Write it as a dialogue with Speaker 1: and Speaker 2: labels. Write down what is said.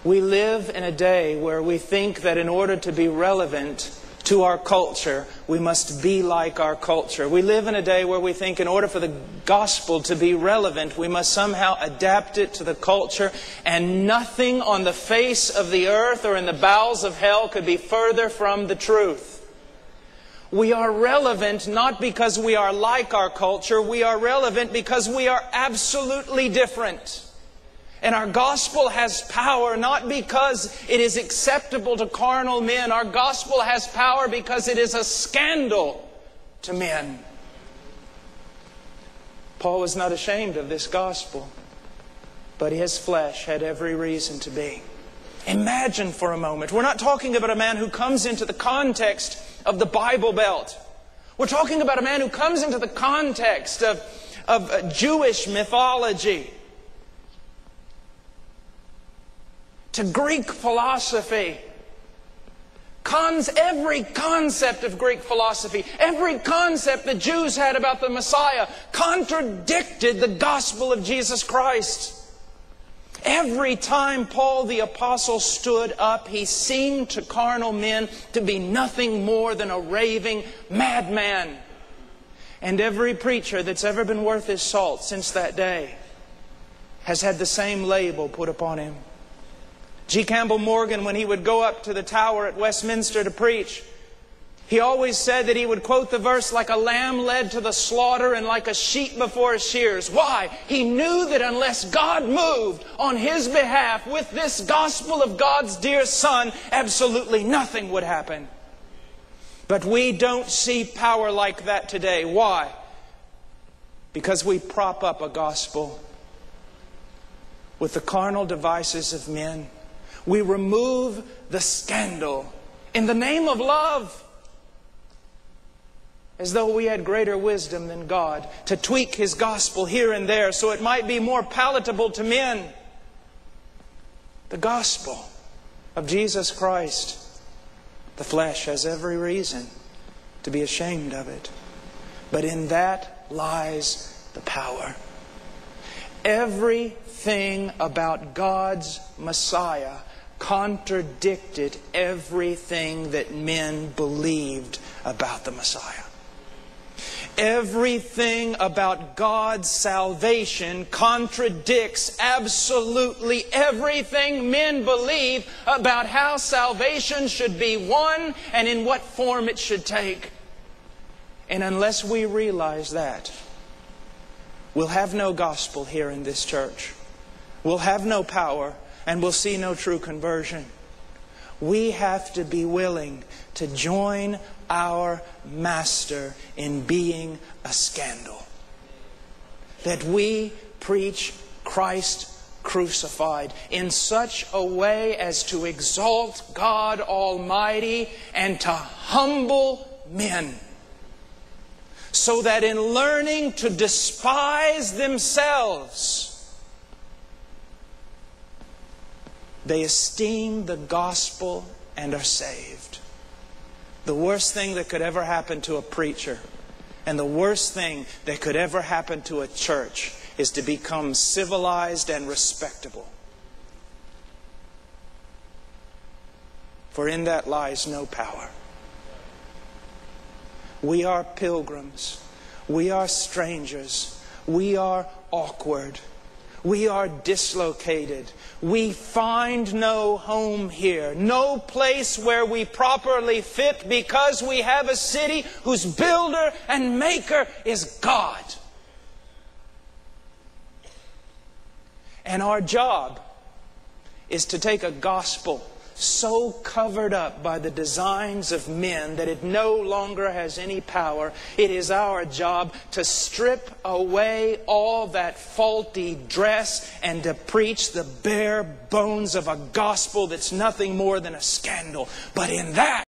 Speaker 1: We live in a day where we think that in order to be relevant to our culture, we must be like our culture. We live in a day where we think in order for the gospel to be relevant, we must somehow adapt it to the culture, and nothing on the face of the earth or in the bowels of hell could be further from the truth. We are relevant not because we are like our culture. We are relevant because we are absolutely different. And our gospel has power not because it is acceptable to carnal men. Our gospel has power because it is a scandal to men. Paul was not ashamed of this gospel, but his flesh had every reason to be. Imagine for a moment. We're not talking about a man who comes into the context of the Bible Belt. We're talking about a man who comes into the context of Jewish mythology, to Greek philosophy. Every concept of Greek philosophy, every concept the Jews had about the Messiah contradicted the gospel of Jesus Christ. Every time Paul the Apostle stood up, he seemed to carnal men to be nothing more than a raving madman. And every preacher that's ever been worth his salt since that day has had the same label put upon him. G. Campbell Morgan, when he would go up to the tower at Westminster to preach, he always said that he would quote the verse, like a lamb led to the slaughter and like a sheep before his shears. Why? He knew that unless God moved on his behalf with this gospel of God's dear Son, absolutely nothing would happen. But we don't see power like that today. Why? Because we prop up a gospel with the carnal devices of men. We remove the scandal in the name of love, as though we had greater wisdom than God to tweak His gospel here and there so it might be more palatable to men. The gospel of Jesus Christ, the flesh has every reason to be ashamed of it. But in that lies the power. Everything about God's Messiah contradicted everything that men believed about the Messiah. Everything about God's salvation contradicts absolutely everything men believe about how salvation should be won and in what form it should take. And unless we realize that, we'll have no gospel here in this church. We'll have no power, and we'll see no true conversion. We have to be willing to join our Master in being a scandal. That we preach Christ crucified in such a way as to exalt God Almighty and to humble men, so that in learning to despise themselves, they esteem the gospel and are saved. The worst thing that could ever happen to a preacher, and the worst thing that could ever happen to a church, is to become civilized and respectable. For in that lies no power. We are pilgrims. We are strangers. We are awkward. We are dislocated. We find no home here, no place where we properly fit, because we have a city whose builder and maker is God. And our job is to take a gospel so covered up by the designs of men that it no longer has any power. It is our job to strip away all that faulty dress and to preach the bare bones of a gospel that's nothing more than a scandal. But in that,